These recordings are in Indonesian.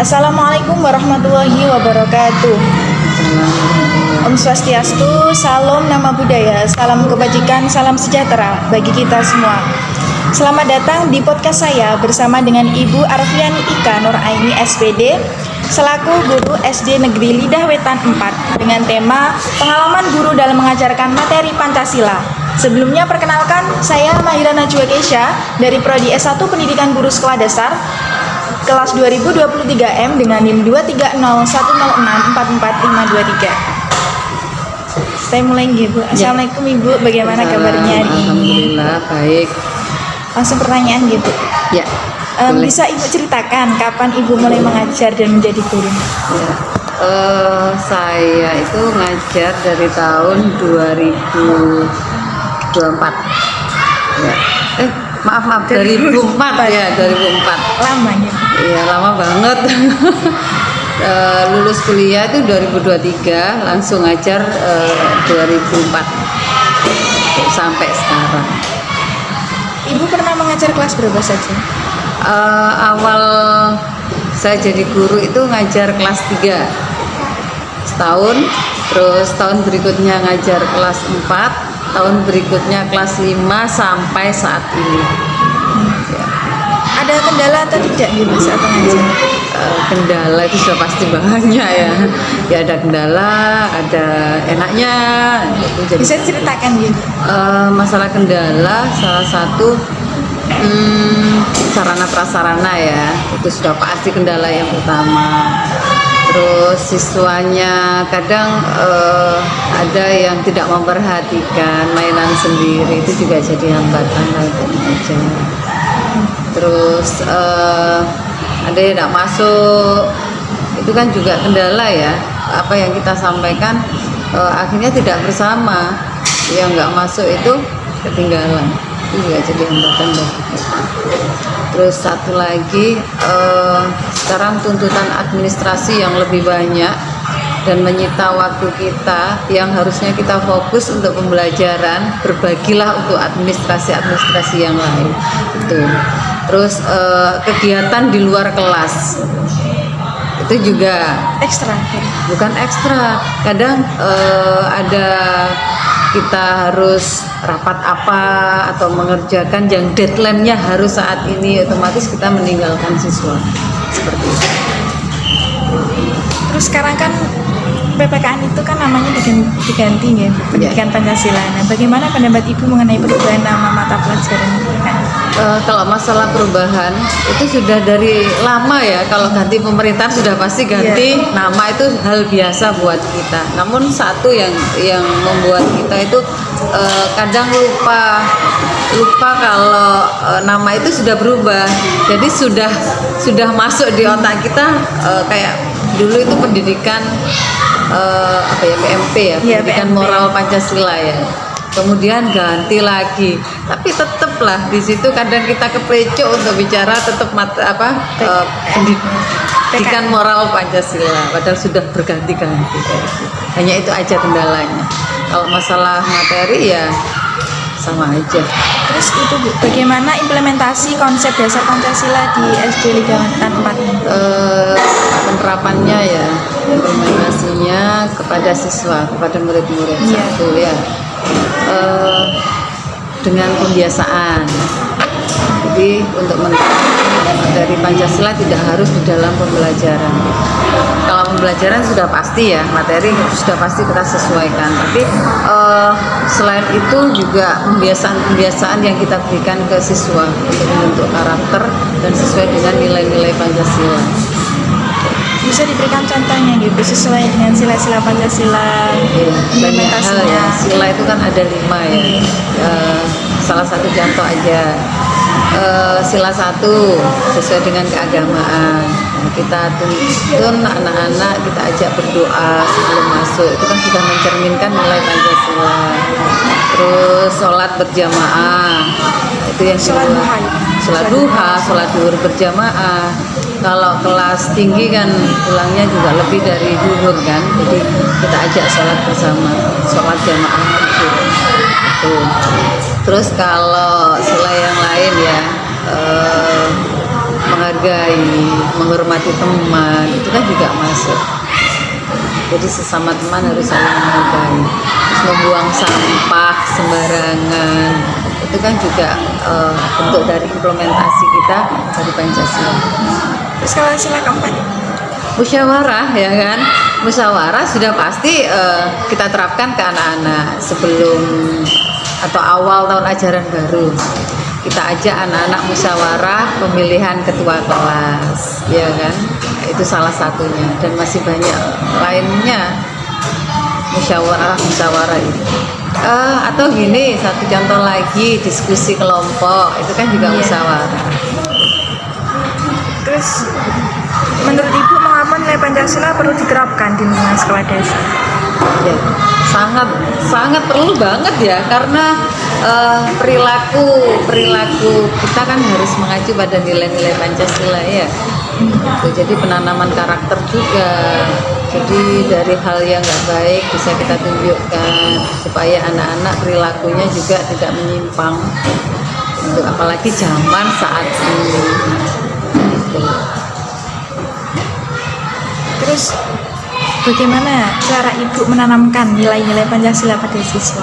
Assalamualaikum warahmatullahi wabarakatuh. Om Swastiastu, salam nama budaya, salam kebajikan, salam sejahtera bagi kita semua. Selamat datang di podcast saya bersama dengan Ibu Arfiani Ika Nuraini SPD selaku guru SD Negeri Lidah Wetan 4 dengan tema pengalaman guru dalam mengajarkan materi Pancasila. Sebelumnya perkenalkan, saya Mahira Najwa Keisha dari Prodi S1 Pendidikan Guru Sekolah Dasar kelas 2023M dengan NIM 23010644523. Saya mulai Ibu. Assalamualaikum Ibu, bagaimana kabarnya? Alhamdulillah baik. Langsung pertanyaan Ibu. Ya. Bisa Ibu ceritakan kapan Ibu mulai mengajar dan menjadi guru? Ya. Saya itu ngajar dari tahun 2024. Ya. Maaf 2004 ya, 2004. Lama ya? Iya, lama banget. Lulus kuliah itu 2023, langsung ngajar 2004 sampai sekarang. Ibu pernah mengajar kelas berapa saja? Awal saya jadi guru itu ngajar kelas 3 setahun, terus tahun berikutnya ngajar kelas 4, tahun berikutnya kelas 5 sampai saat ini. Ada kendala atau tidak Ibu saat mengajar? Kendala itu sudah pasti banyak ya. Ya ada kendala, ada enaknya. Jadi, Bisa ceritakan Ibu? Masalah kendala salah satu sarana prasarana ya, itu sudah pasti kendala yang utama. Terus siswanya kadang ada yang tidak memperhatikan mainan sendiri, itu juga jadi hambatan untuk mengajar. Terus ada yang tidak masuk, itu kan juga kendala ya. Apa yang kita sampaikan akhirnya tidak bersama, yang nggak masuk itu ketinggalan, itu juga jadi hambatan bagi kita. Terus satu lagi, sekarang tuntutan administrasi yang lebih banyak dan menyita waktu kita yang harusnya kita fokus untuk pembelajaran, berbagilah untuk administrasi yang lain. Itu. Terus kegiatan di luar kelas itu juga Ekstra? bukan ekstra. Kadang ada kita harus rapat apa atau mengerjakan yang deadline-nya harus saat ini, otomatis kita meninggalkan siswa seperti itu. Terus sekarang kan PPKN itu kan namanya diganti ya, Pendidikan Pancasila. Nah, bagaimana pendapat Ibu mengenai perubahan nama mata pelajaran PPKN? Kalau masalah perubahan itu sudah dari lama ya. Kalau ganti pemerintahan sudah pasti ganti nama, itu hal biasa buat kita. Namun satu yang membuat kita itu kadang lupa kalau nama itu sudah berubah. Jadi sudah masuk di otak kita, kayak dulu itu pendidikan PMP ya, pendidikan PMP. moral Pancasila ya. Kemudian ganti lagi, tapi tetaplah di situ kadang kita keplecok untuk bicara tetap pendidikan moral Pancasila, padahal sudah berganti-ganti. Hanya itu aja kendalanya. Kalau masalah materi ya sama aja. Terus itu Bu, bagaimana implementasi konsep dasar Pancasila di SD Lidah Wetan 4 ini? Penerapannya ya, implementasinya kepada siswa, kepada murid-murid satu ya, dengan pembiasaan. Jadi untuk menerapkan materi Pancasila tidak harus di dalam pembelajaran. Kalau pembelajaran sudah pasti ya, materi sudah pasti kita sesuaikan. Tapi selain itu juga pembiasaan yang kita berikan ke siswa untuk membentuk karakter dan sesuai dengan nilai-nilai Pancasila. Bisa diberikan contohnya gitu, sesuai dengan sila-sila Pancasila, Banyak hal ya. Sila itu kan ada 5 ya. Salah satu contoh aja, sila 1 sesuai dengan keagamaan. Kita tuntun anak-anak, kita ajak berdoa sebelum masuk, itu kan sudah mencerminkan nilai Pancasila. Terus sholat berjamaah, itu yang kedua. Sholat duha, sholat duhur berjamaah. Kalau kelas tinggi kan pulangnya juga lebih dari duhur kan, jadi kita ajak sholat bersama, sholat jamaah itu. Terus kalau sila yang lain ya, menghargai, menghormati teman, itu kan juga masuk. Jadi sesama teman harus saling menghargai. Terus membuang sampah sembarangan, itu kan juga bentuk dari implementasi kita dari Pancasila. Terus kalau sila keempat, Musyawarah, ya kan? Musyawarah sudah pasti kita terapkan ke anak-anak sebelum atau awal tahun ajaran baru. Kita ajak anak-anak musyawarah pemilihan ketua kelas, ya kan? Itu salah satunya, dan masih banyak lainnya musyawarah itu. Atau gini, satu contoh lagi, diskusi kelompok, itu kan juga Iya. musyawarah. terus menurut Ibu mengapa nilai Pancasila perlu diterapkan di lingkungan sekolah dasar? Ya, sangat perlu banget ya, karena perilaku kita kan harus mengacu pada nilai-nilai Pancasila ya. Jadi penanaman karakter juga. Jadi dari hal yang nggak baik bisa kita tunjukkan supaya anak-anak perilakunya juga tidak menyimpang. Untuk apalagi zaman saat ini. Gitu. Terus bagaimana cara Ibu menanamkan nilai-nilai Pancasila pada siswa?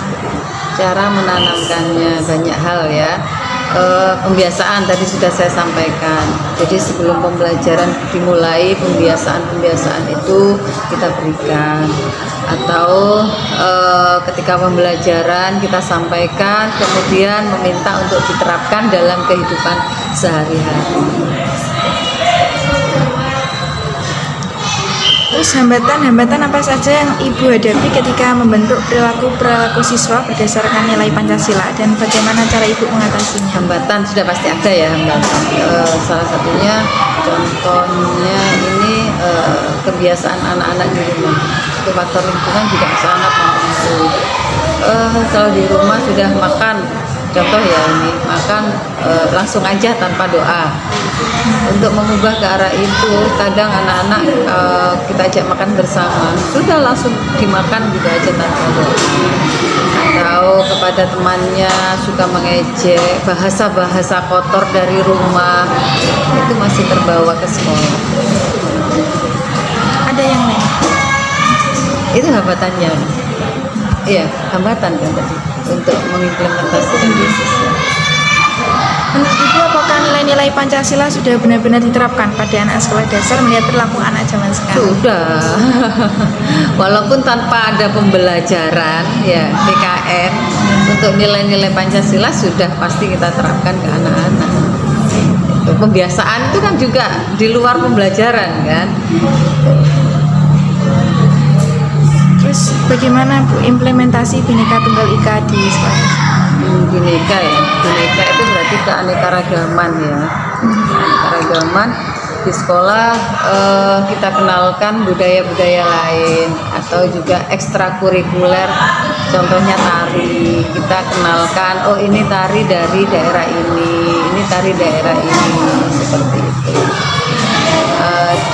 Cara menanamkannya banyak hal ya. Pembiasaan tadi sudah saya sampaikan. Jadi sebelum pembelajaran dimulai, pembiasaan itu kita berikan, atau ketika pembelajaran kita sampaikan, kemudian meminta untuk diterapkan dalam kehidupan sehari-hari. Terus hambatan-hambatan apa saja yang Ibu hadapi ketika membentuk perilaku siswa berdasarkan nilai Pancasila, dan bagaimana cara Ibu mengatasinya? Hambatan sudah pasti ada ya, hambatan. Salah satunya contohnya ini kebiasaan anak-anak di rumah. Itu faktor lingkungan juga sangat mempengaruhi. Kalau di rumah sudah makan, contoh ya ini, makan langsung aja tanpa doa. Untuk mengubah ke arah itu, kadang anak-anak kita ajak makan bersama, sudah langsung dimakan gitu aja tanpa doa. Atau kepada temannya suka mengejek, bahasa-bahasa kotor dari rumah, itu masih terbawa ke sekolah. Ada yang lain? Itu hambatannya. Iya, hambatan kan tadi untuk mengimplementasikan di siswa. Menurut Ibu, apakah nilai-nilai Pancasila sudah benar-benar diterapkan pada anak sekolah dasar melihat perilaku anak zaman sekarang? Sudah. Walaupun tanpa ada pembelajaran ya PKN, untuk nilai-nilai Pancasila sudah pasti kita terapkan ke anak-anak. Pembiasaan itu kan juga di luar pembelajaran kan. Terus bagaimana Bu implementasi Bhinneka Tunggal Ika di sekolah? Bhinneka ya, Bhinneka itu berarti keanekaragaman ya. Keanekaragaman di sekolah kita kenalkan budaya-budaya lain, atau juga ekstrakurikuler, contohnya tari. Kita kenalkan, oh ini tari dari daerah ini tari daerah ini, seperti itu.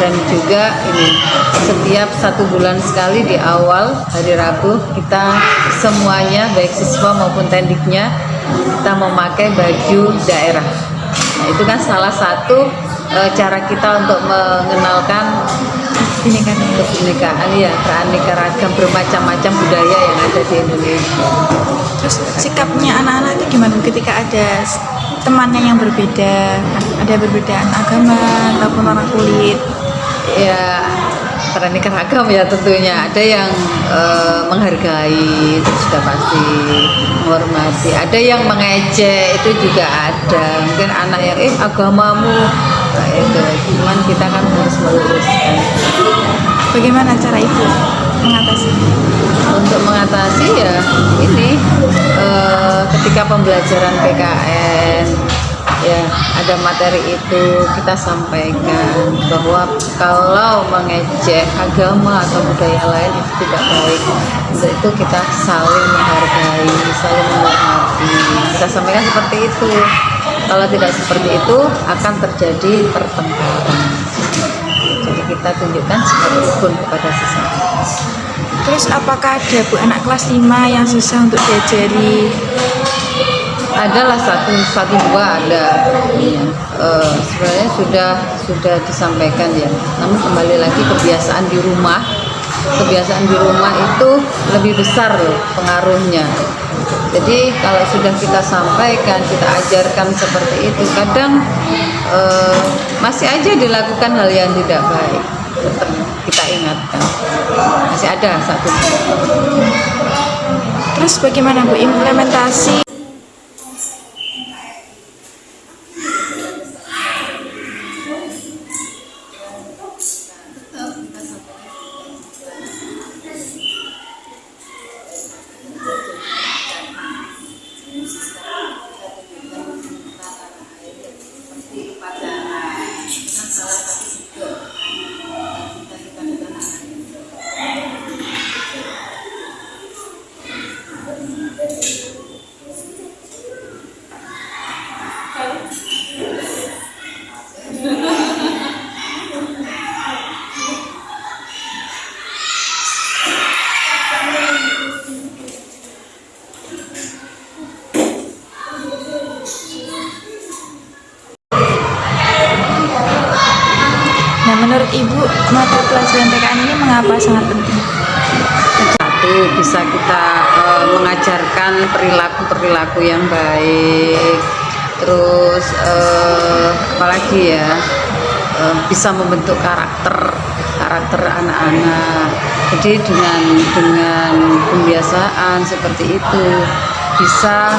Dan juga ini setiap 1 bulan sekali di awal hari Rabu kita semuanya baik siswa maupun tendiknya kita memakai baju daerah. Nah, itu kan salah satu cara kita untuk mengenalkan kebinekaan ya, keanekaragaman bermacam-macam budaya yang ada di Indonesia. Terus sikapnya anak-anak itu gimana ketika ada temannya yang berbeda, ada perbedaan agama ataupun warna kulit? Ya, beraneka ragam ya tentunya. Ada yang menghargai, itu sudah pasti, menghormati. Ada yang mengejek, itu juga ada. Mungkin anak yang agamamu, nah itu. Cuman kita kan harus meluruskan. Bagaimana cara Ibu mengatasi? Untuk mengatasi ya ini, ketika pembelajaran PKN ya ada materi itu kita sampaikan bahwa kalau mengejek agama atau budaya lain itu tidak baik. Untuk itu kita saling menghargai, saling menghormati. Kita sampaikan seperti itu. Kalau tidak seperti itu akan terjadi pertengkaran. Jadi kita tunjukkan sikap rukun kepada sesama. Terus apakah ada Bu anak kelas 5 yang susah untuk diajari adalah satu dua ada. Iya. Sebenarnya sudah disampaikan ya. Namun kembali lagi kebiasaan di rumah itu lebih besar loh pengaruhnya. Jadi kalau sudah kita sampaikan, kita ajarkan seperti itu, kadang masih aja dilakukan hal yang tidak baik. Tetap kita ingatkan, masih ada satu. Terus bagaimana Bu implementasi? Nah, menurut Ibu, mata pelajaran PKN ini mengapa sangat penting? Satu, bisa kita mengajarkan perilaku yang baik. Terus apalagi ya, bisa membentuk karakter anak-anak. Jadi dengan pembiasaan seperti itu bisa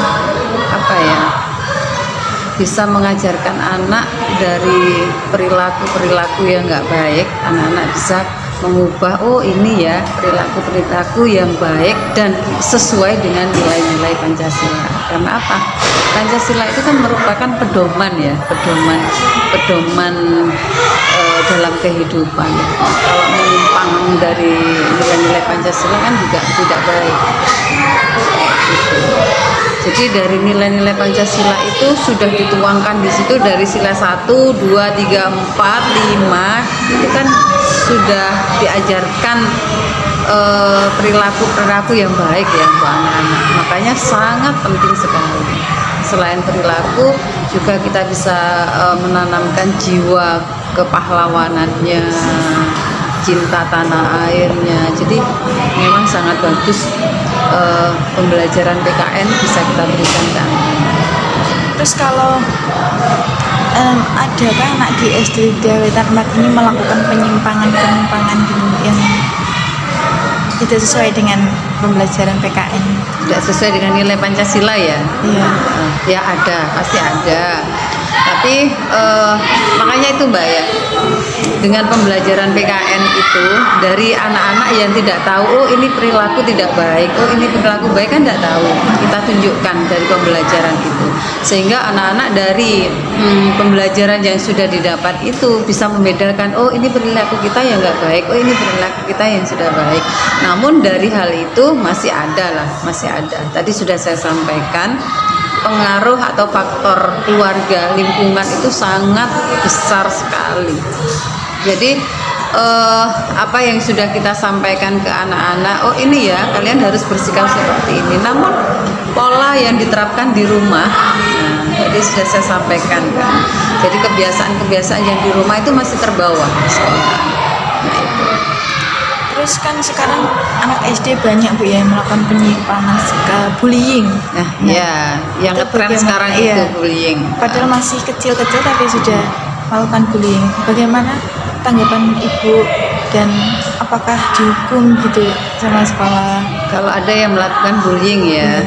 bisa mengajarkan anak dari perilaku yang nggak baik. Anak-anak bisa mengubah, oh ini ya perilaku yang baik dan sesuai dengan nilai-nilai Pancasila. Karena apa? Pancasila itu kan merupakan pedoman dalam kehidupan. Kalau menyimpang dari nilai-nilai Pancasila kan juga tidak baik. Jadi dari nilai-nilai Pancasila itu sudah dituangkan di situ dari sila 1, 2, 3, 4, 5 itu kan sudah diajarkan perilaku yang baik ya untuk anak-anak. Makanya sangat penting sekali. Selain perilaku juga kita bisa menanamkan jiwa kepahlawanannya, cinta tanah airnya. Jadi memang sangat bagus pembelajaran PKN bisa kita berikan ke anak. Terus kalau adakah anak di SD Dawetan Empat ini melakukan penyimpangan yang tidak sesuai dengan pembelajaran PKN? Tidak sesuai dengan nilai Pancasila ya? Iya. Ya ada, pasti ada. Tapi makanya itu Mbak ya, dengan pembelajaran PKN itu dari anak-anak yang tidak tahu, oh ini perilaku tidak baik, oh ini perilaku baik kan tidak tahu. Kita tunjukkan dari pembelajaran itu, sehingga anak-anak dari pembelajaran yang sudah didapat itu bisa membedakan, oh ini perilaku kita yang nggak baik, oh ini perilaku kita yang sudah baik. Namun dari hal itu masih ada. Tadi sudah saya sampaikan, pengaruh atau faktor keluarga, lingkungan itu sangat besar sekali. Jadi apa yang sudah kita sampaikan ke anak-anak, oh ini ya kalian harus bersikap seperti ini. Namun pola yang diterapkan di rumah, tadi sudah saya sampaikan kan. Jadi kebiasaan yang di rumah itu masih terbawa di sekolah. Nah itu. Terus kan sekarang anak SD banyak Bu ya yang melakukan penyimpangan, bullying. Nah ya, yang ngetren sekarang itu bullying. Padahal masih kecil-kecil tapi sudah melakukan bullying. Bagaimana tanggapan Ibu dan apakah dihukum gitu sama sekolah? Kalau ada yang melakukan bullying ya,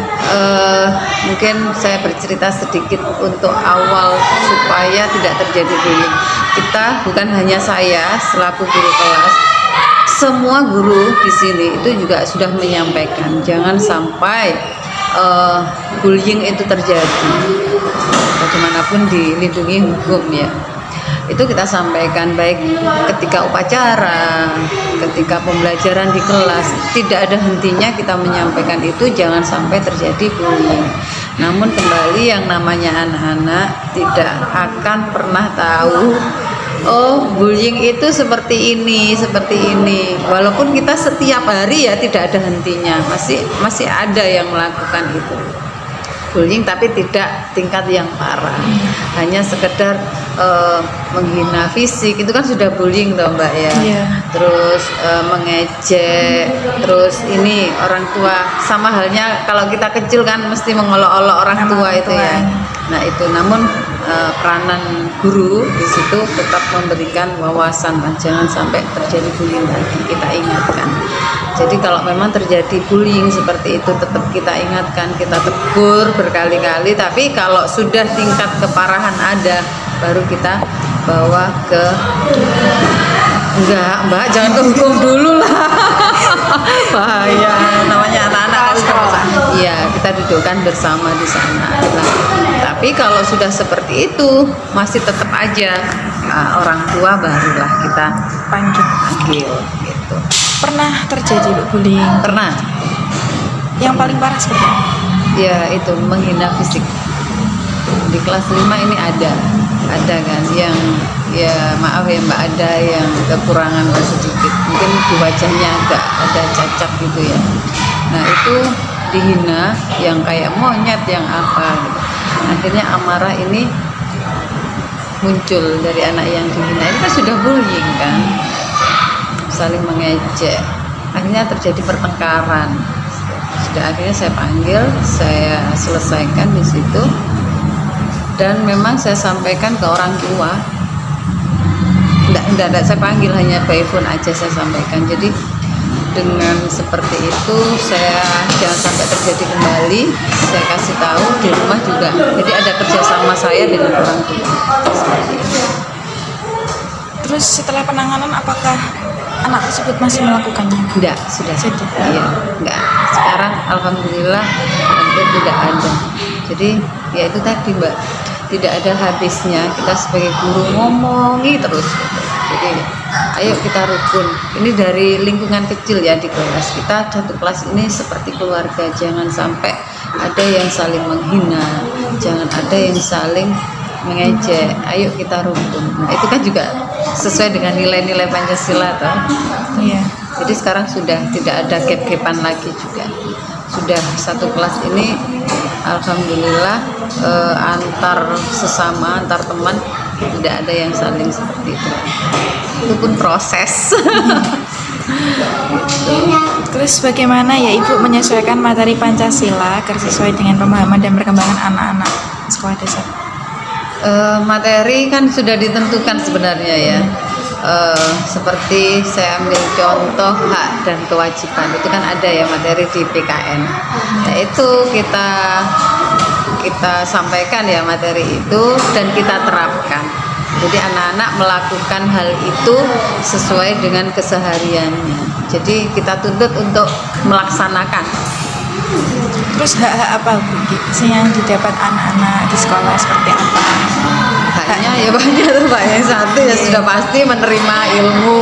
mungkin saya bercerita sedikit untuk awal supaya tidak terjadi bullying. Kita bukan hanya saya selaku guru kelas, semua guru di sini itu juga sudah menyampaikan jangan sampai bullying itu terjadi. Bagaimanapun dilindungi hukum ya. Itu kita sampaikan baik ketika upacara, ketika pembelajaran di kelas, tidak ada hentinya kita menyampaikan itu jangan sampai terjadi bullying. Namun kembali yang namanya anak-anak tidak akan pernah tahu, oh bullying itu seperti ini. Walaupun kita setiap hari ya tidak ada hentinya, masih ada yang melakukan itu. bullying tapi tidak tingkat yang parah. Hanya sekedar menghina fisik itu kan sudah bullying toh Mbak ya. Iya. Terus mengejek, terus ini orang tua, sama halnya kalau kita kecil kan mesti mengolok-olok orang Nama tua orang itu tua. ya. Nah itu, namun peranan guru di situ tetap memberikan wawasan, jangan sampai terjadi bullying lagi, kita ingatkan. Jadi kalau memang terjadi bullying seperti itu tetap kita ingatkan, kita tegur berkali-kali. Tapi kalau sudah tingkat keparahan ada, baru kita bawa ke enggak Mbak, jangan ke hukum dulu lah. Bahaya, namanya anak-anak kan Sekolah. iya, kita dudukkan bersama di sana. Nah, tapi kalau sudah seperti itu masih tetap aja orang tua, barulah kita Panggil. panggil gitu. Pernah terjadi Bu, bullying? Pernah Yang paling parah seperti apa? ya itu menghina fisik. Di kelas 5 ini ada kan yang ya maaf ya Mbak, ada yang kekurangan sedikit, mungkin di wajahnya agak ada cacat gitu ya. Nah itu dihina yang kayak monyet yang apa gitu. Akhirnya amarah ini muncul dari anak yang dihina, ini kan sudah bullying kan, saling mengejek, akhirnya terjadi pertengkaran. Sudah akhirnya saya panggil, saya selesaikan di situ, dan memang saya sampaikan ke orang tua. Enggak, saya panggil, hanya by phone aja saya sampaikan. Jadi dengan seperti itu saya jangan sampai terjadi kembali, saya kasih tahu di rumah juga. Jadi ada kerjasama saya dengan orang tua. Seperti itu. Terus setelah penanganan apakah anak tersebut masih melakukannya? Enggak, sudah. Sudah. Iya, enggak. Sekarang alhamdulillah hampir tidak ada. Jadi ya itu tadi Mbak, tidak ada habisnya kita sebagai guru ngomongi terus gitu. Jadi ayo kita rukun. Ini dari lingkungan kecil ya, di kelas kita, satu kelas ini seperti keluarga. Jangan sampai ada yang saling menghina, jangan ada yang saling mengejek. Ayo kita rukun. Nah, itu kan juga sesuai dengan nilai-nilai Pancasila toh. Iya. Jadi sekarang sudah tidak ada gap-gapan lagi juga. Sudah satu kelas ini alhamdulillah antar sesama, antar teman tidak ada yang saling seperti itu. Itu pun proses. Terus bagaimana ya Ibu menyesuaikan materi Pancasila agar sesuai dengan pemahaman dan perkembangan anak-anak sekolah dasar? Materi kan sudah ditentukan sebenarnya ya. Seperti saya ambil contoh hak dan kewajiban, itu kan ada ya materi di PKN. Nah, itu kita sampaikan ya materi itu dan kita terapkan. Jadi anak-anak melakukan hal itu sesuai dengan kesehariannya. Jadi kita tuntut untuk melaksanakan. Terus hak-hak apa Bu yang didapat anak-anak di sekolah seperti apa? Haknya ya banyak tuh Pak. Yang satu ya sudah pasti menerima ilmu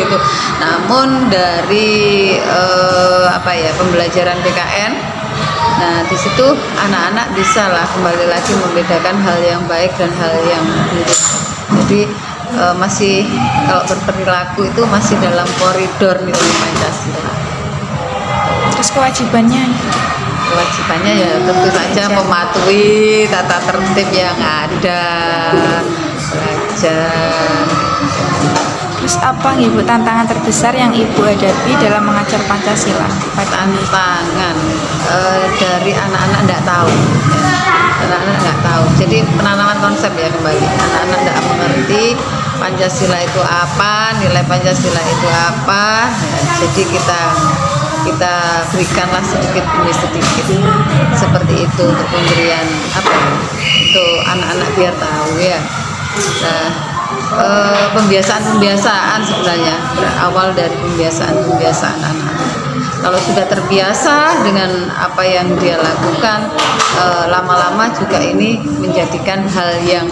gitu. Namun dari pembelajaran PKN, nah di situ anak-anak bisa lah kembali lagi membedakan hal yang baik dan hal yang buruk. Jadi masih kalau berperilaku itu masih dalam koridor nilai Pancasila. Terus kewajibannya? Kewajibannya ya tentu saja mematuhi tata tertib yang ada, belajar. Terus apa nih Bu tantangan terbesar yang Ibu hadapi dalam mengajar Pancasila? Tantangan dari anak-anak tidak tahu ya. Anak-anak nggak tahu, jadi penanaman konsep ya kembali, anak-anak tidak mengerti Pancasila itu apa, nilai Pancasila itu apa ya, jadi kita berikanlah sedikit demi sedikit seperti itu untuk pemberian untuk anak-anak biar tahu ya. Nah, pembiasaan sebenarnya berawal dari pembiasaan anak-anak. Kalau sudah terbiasa dengan apa yang dia lakukan, lama-lama juga ini menjadikan hal yang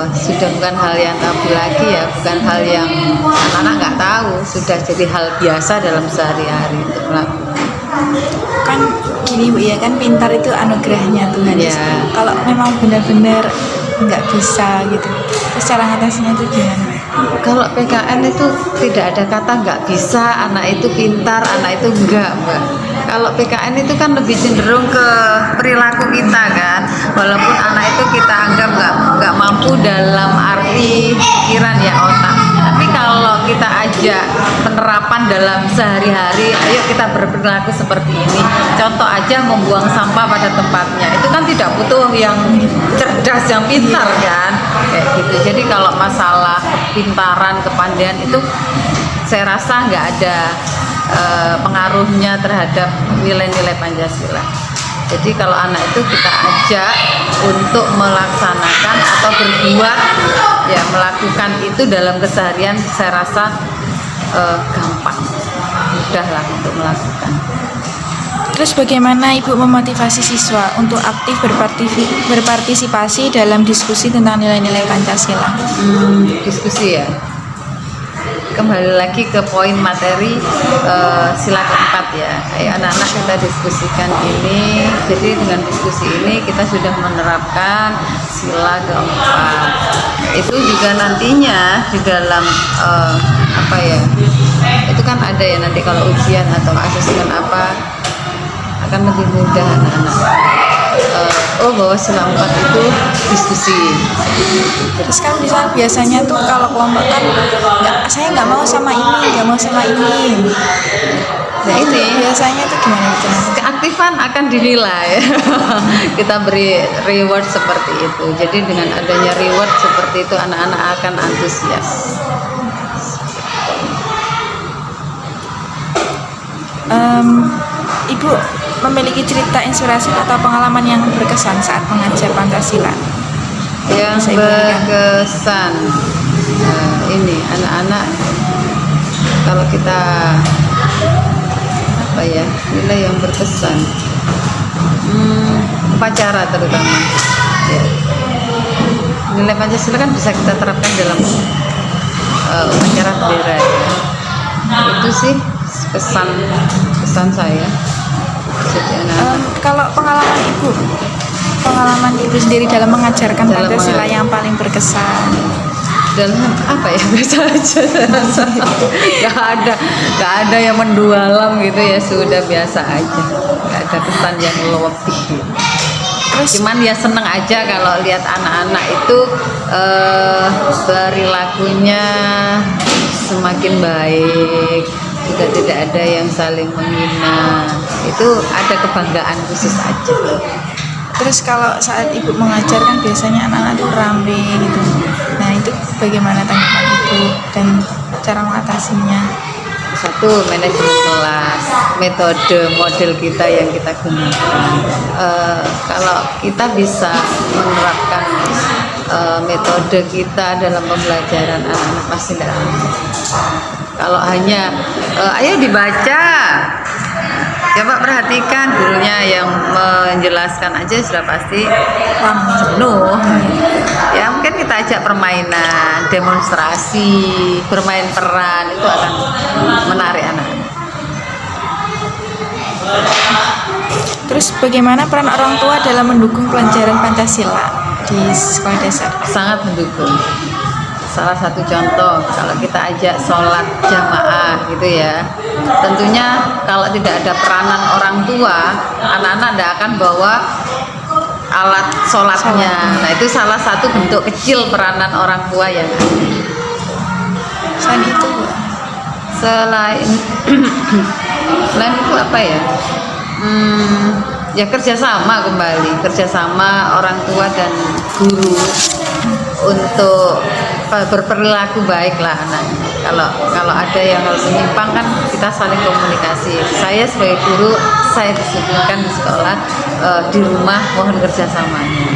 sudah bukan hal yang tabu lagi ya, bukan hal yang anak-anak nggak tahu, sudah jadi hal biasa dalam sehari-hari untuk melakukan. Kan gini Bu ya, kan pintar itu anugerahnya Tuhan. Ya. Kalau memang benar-benar nggak bisa gitu, terus cara ngatasinya itu gimana? Kalau PKN itu tidak ada kata nggak bisa, anak itu pintar, anak itu enggak Mbak. Kalau PKN itu kan lebih cenderung ke perilaku kita kan, walaupun anak itu kita anggap nggak mampu dalam arti pikiran ya, otak. Tapi kalau kita ajak penerapan dalam sehari-hari, ayo kita berperilaku seperti ini. Contoh aja membuang sampah pada tempatnya, itu kan tidak butuh yang cerdas, yang pintar kan, kayak gitu. Jadi kalau masalah kepintaran, kepandaian itu saya rasa nggak ada pengaruhnya terhadap nilai-nilai Pancasila. Jadi kalau anak itu kita ajak untuk melaksanakan atau berbuat, ya melakukan itu dalam keseharian, saya rasa gampang, mudah lah untuk melakukan. Terus bagaimana Ibu memotivasi siswa untuk aktif berpartisipasi dalam diskusi tentang nilai-nilai Pancasila? Diskusi ya. Kembali lagi ke poin materi sila keempat ya. Ayo anak-anak kita diskusikan ini. Jadi dengan diskusi ini kita sudah menerapkan sila keempat. Itu juga nantinya di dalam apa ya? Itu kan ada ya nanti kalau ujian atau asesmen apa, akan lebih mudah anak-anak. Bahwa sila 4 itu diskusi. Terus kan biasanya tuh kalau kelompok kan saya nggak mau sama ini, nggak mau sama ini. Nah ini biasanya tuh gimana gitu? Keaktifan akan dinilai. Kita beri reward seperti itu. Jadi dengan adanya reward seperti itu, anak-anak akan antusias. Ibu memiliki cerita inspirasi atau pengalaman yang berkesan saat mengajar Pancasila? Yang berkesan, ini anak-anak kalau kita apa ya, nilai yang berkesan, upacara terutama ya. Nilai Pancasila kan bisa kita terapkan dalam upacara bendera ya. Itu sih kesan saya. Kalau pengalaman ibu sendiri dalam mengajarkan Pancasila yang paling berkesan? Dalam apa ya, biasa aja. Gak ada yang mendualam gitu ya, sudah biasa aja. Gak ada kesan yang lebih. Terus cuman ya seneng aja kalau lihat anak-anak itu perilakunya semakin baik, juga tidak ada yang saling menghina. Itu ada kebanggaan khusus aja. Terus kalau saat ibu mengajar kan biasanya anak-anak itu rame gitu. Nah itu bagaimana tanggapan ibu dan cara mengatasinya? Satu, manajemen kelas, metode model kita yang kita gunakan. Kalau kita bisa menerapkan metode kita dalam pembelajaran, anak-anak pasti tidak aman. Kalau hanya ayo dibaca, coba perhatikan gurunya yang menjelaskan aja sudah pasti penuh. Ya mungkin kita ajak permainan, demonstrasi, bermain peran, itu akan menarik anak-anak. Terus bagaimana peran orang tua dalam mendukung pelajaran Pancasila di sekolah dasar? Sangat mendukung. Salah satu contoh, kalau kita ajak sholat jamaah gitu ya, tentunya kalau tidak ada peranan orang tua, anak-anak tidak akan bawa alat sholatnya. Nah itu salah satu bentuk kecil peranan orang tua yang ada. Selain itu Bu? Selain itu apa ya? Ya kerjasama, kembali kerjasama orang tua dan guru untuk berperilaku baik lah anak. Kalau ada yang harus menyimpang kan kita saling komunikasi. Saya sebagai guru, saya disebutkan di sekolah, di rumah mohon kerjasamanya.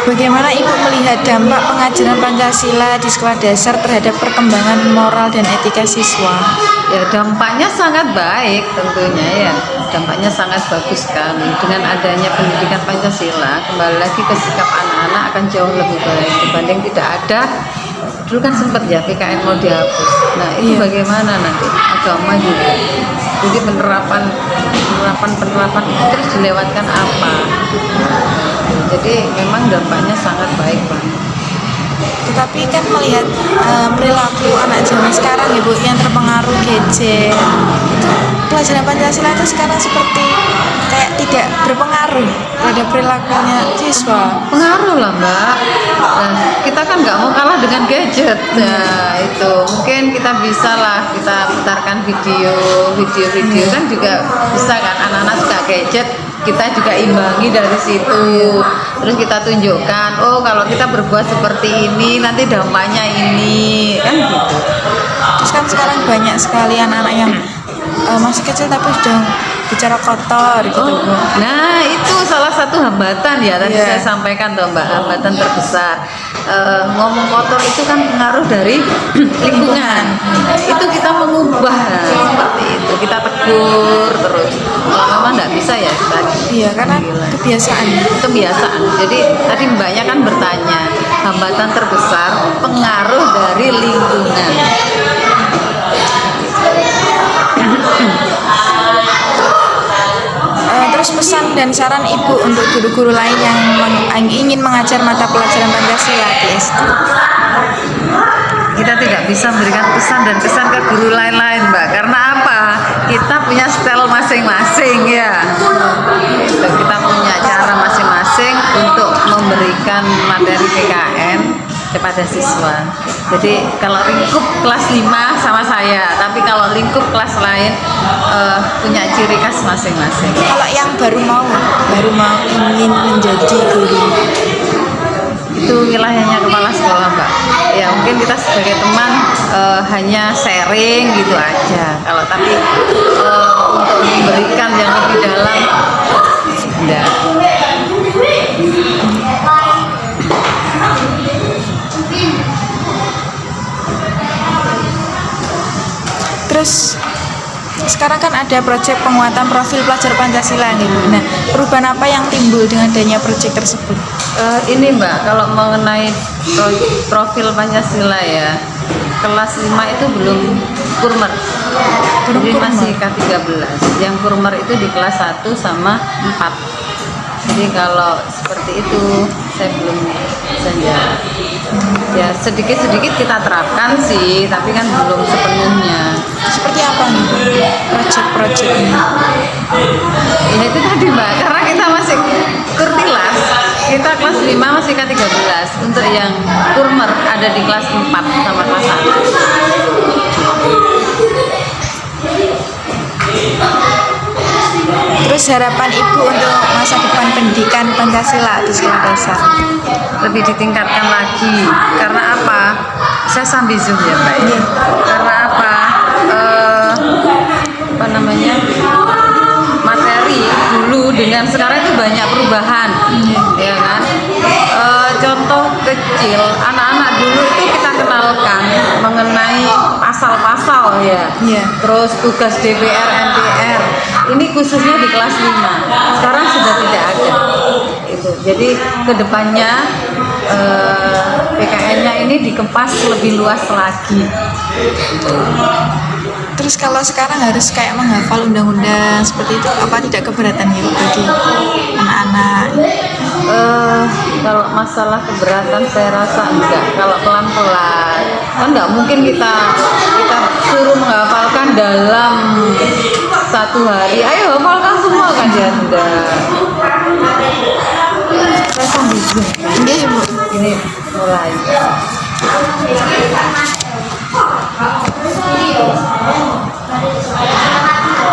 Bagaimana Ibu melihat dampak pengajaran Pancasila di sekolah dasar terhadap perkembangan moral dan etika siswa? Ya dampaknya sangat baik tentunya ya, dampaknya sangat bagus sekali. Dengan adanya pendidikan Pancasila, kembali lagi ke sikap anak-anak akan jauh lebih baik dibanding tidak ada. Dulu kan sempat ya PKN mau dihapus. Nah itu bagaimana nanti agama juga. Jadi penerapan itu terus dilewatkan apa? Jadi memang dampaknya sangat baik banget. Tetapi kan melihat perilaku anak zaman sekarang Ibu yang terpengaruh pengaruh gadget. Pelajaran Pancasila itu sekarang seperti kayak tidak berpengaruh pada perilakunya siswa. Pengaruh lah Mbak. Nah, kita kan nggak mau kalah dengan gadget. Nah itu mungkin kita bisa lah kita putarkan video kan juga bisa kan, anak-anak suka gadget, kita juga imbangi dari situ. Terus kita tunjukkan, oh kalau kita berbuat seperti ini nanti dampaknya ini kan gitu. Terus kan sekarang banyak sekali anak-anak yang masih kecil tapi sudah bicara kotor gitu. Nah itu salah satu hambatan ya tadi saya sampaikan tuh Mbak, hambatan terbesar. Ngomong kotor itu kan pengaruh dari lingkungan. Itu kita mengubah seperti itu, kita tegur terus. Kalau memang nggak bisa ya kita. Iya karena kebiasaan. Jadi tadi Mbaknya kan bertanya, hambatan terbesar pengaruh dari lingkungan. Terus pesan dan saran Ibu untuk guru-guru lain yang ingin mengajar mata pelajaran Pancasila di SD. Kita tidak bisa memberikan pesan dan kesan ke guru lain-lain Mbak, karena apa? Kita punya style masing-masing ya. Kita punya cara masing-masing untuk memberikan materi PKN kepada siswa. Jadi kalau lingkup kelas 5 sama saya, tapi kalau lingkup kelas lain punya ciri khas masing-masing. Kalau yang baru mau ingin menjadi guru, itu wilayahnya kepala sekolah Mbak. Ya mungkin kita sebagai teman hanya sharing gitu aja. Kalau tapi untuk memberikan yang lebih dalam, enggak. Terus sekarang kan ada proyek penguatan profil pelajar Pancasila gitu. Nah, perubahan apa yang timbul dengan adanya proyek tersebut? Ini Mbak, kalau mengenai profil Pancasila ya, kelas 5 itu belum kurmer. Jadi masih K13. Yang kurmer itu di kelas 1 sama 4. Jadi kalau seperti itu saya belum saja. Ya sedikit-sedikit kita terapkan sih, tapi kan belum sepenuhnya. Seperti apa nih proyek-proyek ini? Ya itu tadi Mbak, karena kita masih kurtilas, kita kelas 5 masih K13. Untuk yang kurmer ada di kelas 4 sama kelas 1. Terus harapan Ibu untuk masa depan pendidikan Pancasila di sekolah dasar? Lebih ditingkatkan lagi. Karena apa? Saya sambil zoom ya Mbak. Karena apa? Materi dulu dengan sekarang itu banyak perubahan, ya kan? Contoh kecil, anak-anak dulu itu kita kenalkan mengenai pasal-pasal ya. Terus tugas DPR, MPR. Ini khususnya di kelas 5. Sekarang sudah tidak ada. Itu. Jadi kedepannya PKN-nya ini dikemas lebih luas lagi. Terus kalau sekarang harus kayak menghafal undang-undang seperti itu, apa tidak keberatan ya bagi anak-anak? Kalau masalah keberatan saya rasa enggak. Kalau pelan-pelan kan nggak mungkin kita suruh menghafalkan dalam 1 hari. Ayo hafalkan semua kan ya enggak. Saya sambil zoom. Iya Ibu. Ini mulai.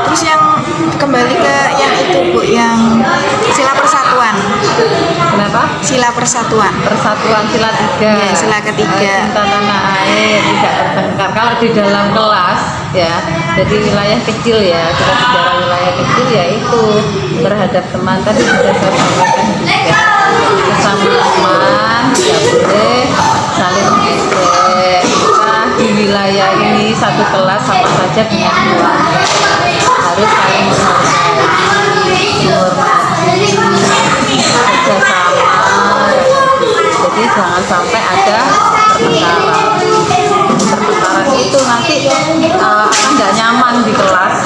Terus yang kembali ke yang itu Bu, yang sila persatuan. Kenapa? Sila persatuan. Persatuan sila 3. Ya, sila ketiga. Cinta tanah air, tidak bertengkar. Kalau di dalam kelas ya, jadi wilayah kecil ya, kita bicara wilayah kecil ya itu terhadap teman tadi sudah saya sampaikan juga. Bersama teman tidak boleh saling mengejek. Kita di wilayah ini satu kelas sama saja dengan keluarga, harus saling menghormati, kerjasama. Jadi jangan sampai ada pertengkaran itu nanti akan nggak nyaman di kelas.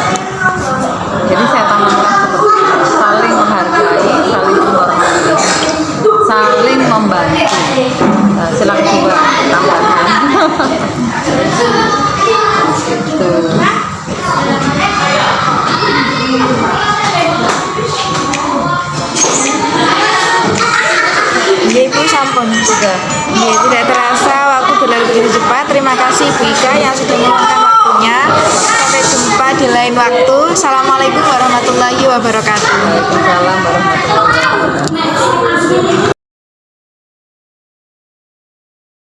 Jadi saya tanamkan seperti itu, saling menghargai, saling menghormati, saling membantu. Sila kedua tambahan. Gitu. pun. Sudah. Ya, tidak terasa waktu berlalu begitu cepat. Terima kasih Ibu Ika yang sudah meluangkan waktunya. Sampai jumpa di lain waktu. Assalamualaikum warahmatullahi wabarakatuh. Waalaikumsalam warahmatullahi wabarakatuh.